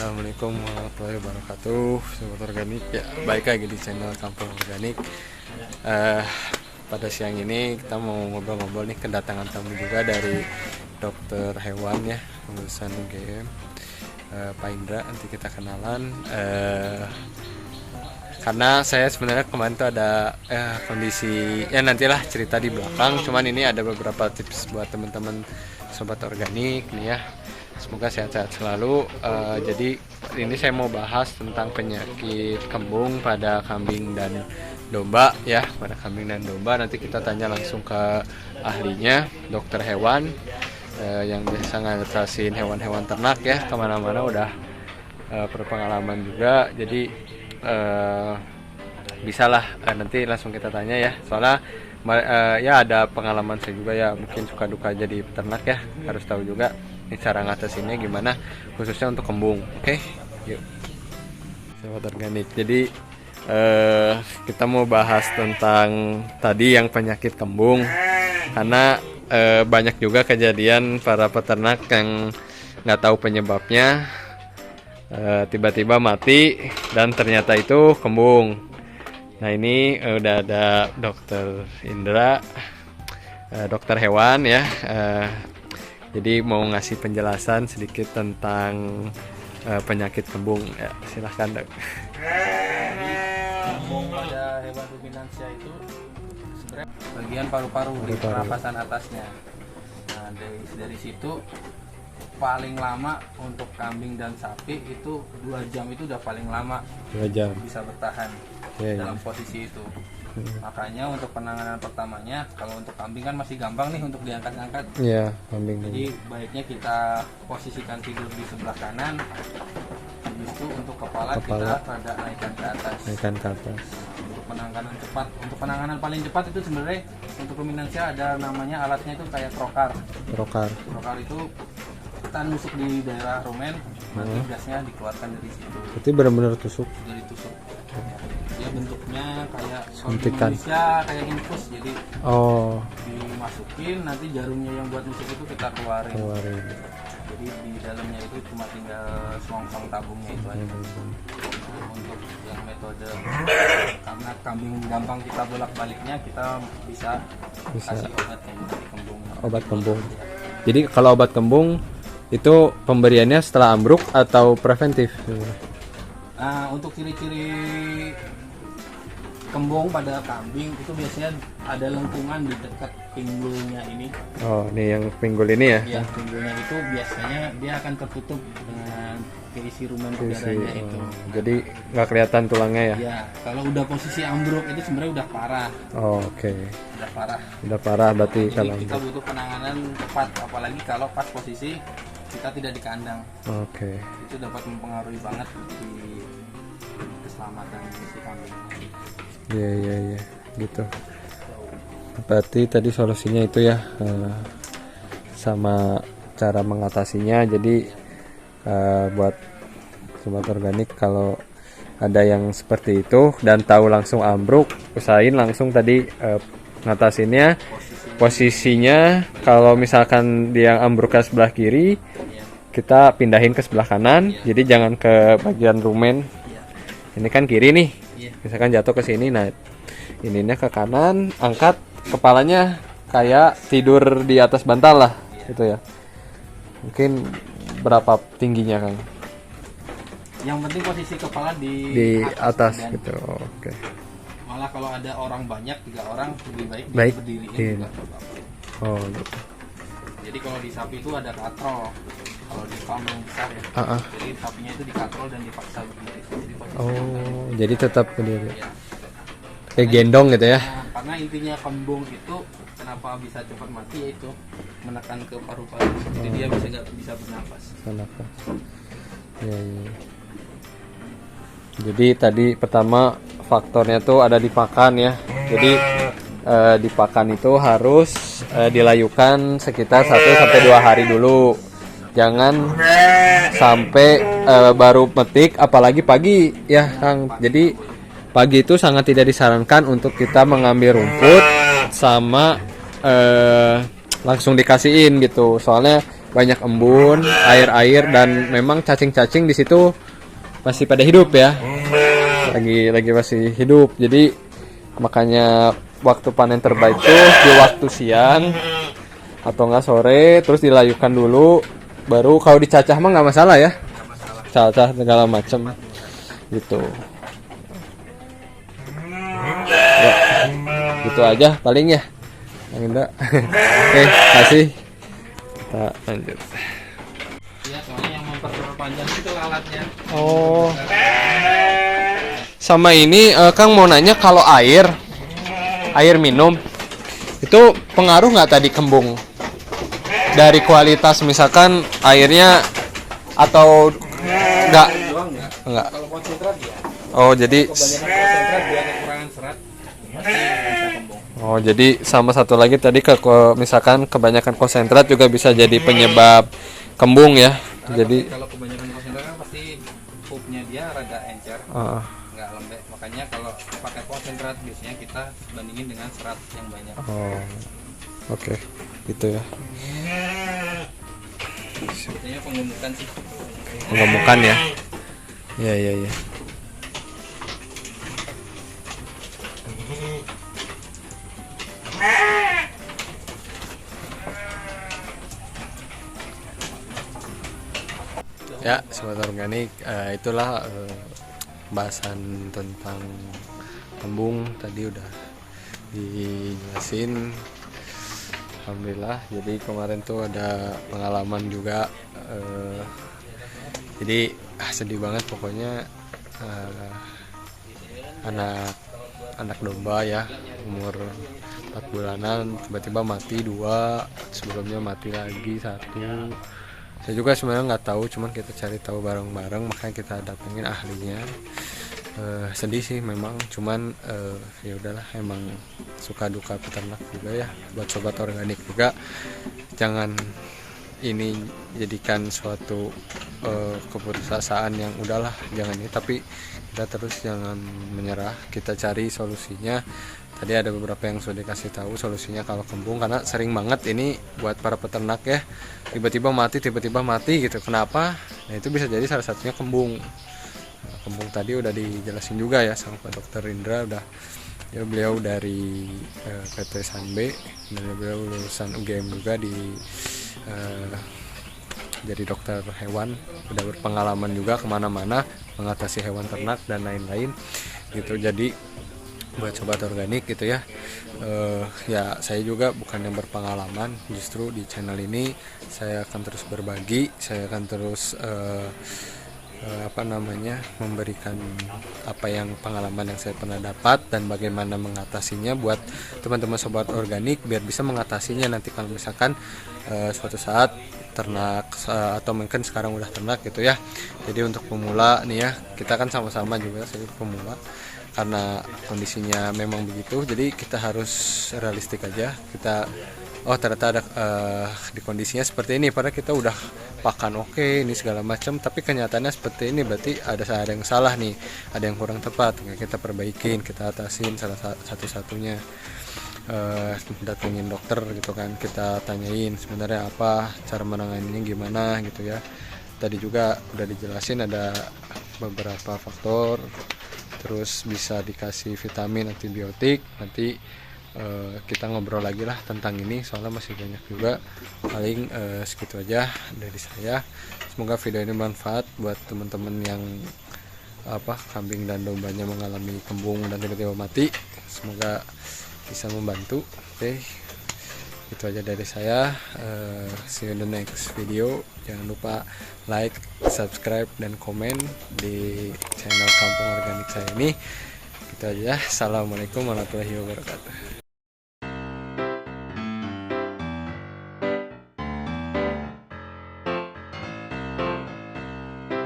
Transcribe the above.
Assalamualaikum warahmatullahi wabarakatuh, sobat organik ya. Baik lagi di channel Kampung Organik. Pada siang ini kita mau ngobrol-ngobrol nih, kedatangan tamu juga dari dokter hewan ya, lulusan UGM, Pak Indra. Nanti kita kenalan. Karena saya sebenarnya kemarin tuh ada kondisi ya, nantilah cerita di belakang. Cuman ini ada beberapa tips buat teman-teman sobat organik nih ya. Semoga sehat-sehat selalu. Jadi ini saya mau bahas tentang penyakit kembung pada kambing dan domba ya, pada kambing dan domba. Nanti kita tanya langsung ke ahlinya, dokter hewan yang biasa ngadresin hewan-hewan ternak ya, kemana-mana udah berpengalaman juga. Jadi bisalah nanti langsung kita tanya ya. Soalnya ya ada pengalaman saya juga ya, mungkin suka duka jadi peternak ya, harus tahu juga ini cara ngatasinnya gimana, khususnya untuk kembung. Oke, yuk sobat organik. Jadi kita mau bahas tentang tadi yang penyakit kembung, karena banyak juga kejadian para peternak yang nggak tahu penyebabnya, tiba-tiba mati dan ternyata itu kembung. Nah ini udah ada dokter Indra, dokter hewan ya. Jadi mau ngasih penjelasan sedikit tentang penyakit kembung ya, silahkan dok. Kembung pada hewan ruminansia itu sebenarnya bagian paru-paru di pernapasan atasnya. Nah dari situ paling lama untuk kambing dan sapi itu 2 jam, itu udah paling lama 2 jam bisa bertahan dalam posisi itu. Makanya untuk penanganan pertamanya, kalau untuk kambing kan masih gampang nih untuk diangkat-angkat. Iya, kambing. Jadi baiknya kita posisikan tidur di sebelah kanan. Habis itu untuk kepala kita rada naikkan ke atas. Untuk penanganan cepat, untuk penanganan paling cepat itu sebenarnya untuk ruminansia ada namanya, alatnya itu kayak trokar. Trokar itu kita nusuk di daerah rumen, nanti gasnya dikeluarkan dari situ. Berarti benar-benar tusuk. Jadi tusuk. Dia bentuknya kayak suntikan, kayak infus. Jadi dimasukin, nanti jarumnya yang buat nusuk itu kita keluarin. Jadi di dalamnya itu cuma tinggal selongsong tabungnya itu aja. Nah, untuk yang metode karena kambing gampang kita bolak-baliknya, kita bisa kasih obat yang kembung. Obat kembung. Jadi kalau obat kembung itu pemberiannya setelah ambruk atau preventif? Nah, untuk ciri-ciri kembung pada kambing itu biasanya ada lengkungan di dekat pinggulnya ini. Oh, ini yang pinggul ini ya? Ya, pinggulnya itu biasanya dia akan tertutup dengan keisi rumen udaranya itu. Jadi nggak kelihatan tulangnya ya? Ya, kalau udah posisi ambruk itu sebenarnya udah parah. Oh, oke. Udah parah berarti. Jadi kalau kita butuh penanganan cepat, apalagi kalau pas posisi kita tidak di kandang. Oke. Itu dapat mempengaruhi banget di keselamatan si kambing. Iya, gitu. Berarti tadi solusinya itu ya, sama cara mengatasinya. Jadi buat sobat organik, kalau ada yang seperti itu dan tahu langsung ambruk, usahain langsung tadi ngatasinnya. Posisinya kalau misalkan dia ambruk ke sebelah kiri, kita pindahin ke sebelah kanan. Jadi jangan ke bagian rumen. Ini kan kiri nih, misalkan jatuh ke sini, nah ininya ke kanan, angkat kepalanya kayak tidur di atas bantal lah, gitu ya. Mungkin berapa tingginya Kang? Yang penting posisi kepala di atas gitu. Oke. Malah kalau ada orang banyak, 3 orang, lebih baik berdiri juga. Oh gitu. Jadi kalau di sapi itu ada katrol, kalau di kambing besar ya. Jadi sapinya itu dikatrol dan dipaksa berdiri. Jadi tetap berdiri. Kayak gendong gitu ya. Nah, karena intinya kembung itu kenapa bisa cepat mati, yaitu menekan ke paru-paru. Jadi dia nggak bisa bernapas. Ya. Jadi tadi pertama faktornya tuh ada di pakan ya. Jadi di pakan itu harus dilayukan sekitar 1-2 hari dulu. Jangan sampai baru metik, apalagi pagi ya Kang. Jadi pagi itu sangat tidak disarankan untuk kita mengambil rumput sama langsung dikasihin gitu. Soalnya banyak embun, air dan memang cacing-cacing di situ masih pada hidup ya. Lagi masih hidup. Jadi makanya waktu panen terbaik tuh di waktu siang atau enggak sore, terus dilayukan dulu, baru kalau dicacah mah nggak masalah ya. Cacah segala macam gitu. Ya, gitu aja paling ya. Yang Indra. Oke, kasih. Kita lanjut. Ya, soalnya yang memperpanjang itu lalatnya. Oh. Sama ini Kang mau nanya, kalau air minum itu pengaruh nggak tadi kembung? Dari kualitas misalkan airnya atau enggak? Enggak. Kalau konsentrat ya. Oh, jadi Kebanyakan konsentrat dia kekurangan serat. Pasti bisa kembung. oh, jadi sama satu lagi tadi misalkan kebanyakan konsentrat juga bisa jadi penyebab kembung ya. Jadi Kalau kebanyakan konsentrat kan pasti pupnya dia rada encer, nggak lembek. Makanya kalau pakai konsentrat biasanya kita bandingin dengan serat yang banyak. oh. Oke. Gitu ya. Biasanya penggemukan sih. Penggemukan ya. Iya. Ya, sobat organik, itulah bahasan tentang kembung tadi udah dijelasin. Alhamdulillah. Jadi kemarin tuh ada pengalaman juga. Jadi sedih banget pokoknya, anak domba ya, umur 4 bulanan tiba-tiba mati 2, sebelumnya mati lagi 1. Saya juga sebenarnya nggak tahu, cuman kita cari tahu bareng-bareng, makanya kita datengin ahlinya. Sedih sih memang, cuman ya udahlah, emang suka duka peternak juga ya. Buat sobat organik juga, jangan ini jadikan suatu keputusasaan yang udahlah jangan ini, tapi kita terus jangan menyerah, kita cari solusinya. Tadi ada beberapa yang sudah dikasih tahu solusinya kalau kembung, karena sering banget ini buat para peternak ya, tiba-tiba mati gitu. Kenapa? Nah, itu bisa jadi salah satunya kembung. Nah, kembung tadi udah dijelasin juga ya sama Pak Dokter Indra, ya, beliau dari PT Sanbe, dan beliau lulusan UGM juga jadi dokter hewan, udah berpengalaman juga kemana-mana mengatasi hewan ternak dan lain-lain gitu. Jadi buat sobat organik gitu ya, ya saya juga bukan yang berpengalaman, justru di channel ini saya akan terus berbagi, saya akan terus memberikan apa yang pengalaman yang saya pernah dapat dan bagaimana mengatasinya buat teman-teman sobat organik, biar bisa mengatasinya nanti kalau misalkan suatu saat ternak atau mungkin sekarang udah ternak gitu ya. Jadi untuk pemula nih ya, kita kan sama-sama juga, saya pemula, karena kondisinya memang begitu, jadi kita harus realistik aja. Kita ternyata ada di kondisinya seperti ini, padahal kita udah pakan oke, ini segala macam, tapi kenyataannya seperti ini, berarti ada yang salah nih, ada yang kurang tepat, kita perbaikin, kita atasin salah satu-satunya. Datengin dokter gitu kan, kita tanyain sebenarnya apa, cara menanganinya gimana gitu ya. Tadi juga udah dijelasin ada beberapa faktor, terus bisa dikasih vitamin, antibiotik. Nanti kita ngobrol lagi lah tentang ini, soalnya masih banyak juga. Paling segitu aja dari saya. Semoga video ini bermanfaat buat teman-teman yang kambing dan dombanya mengalami kembung dan tiba-tiba mati. Semoga bisa membantu. Oke, itu aja dari saya. See you in the next video. Jangan lupa like, subscribe, dan komen di channel Kampung Organik saya ini. Gitu aja. Assalamualaikum warahmatullahi wabarakatuh.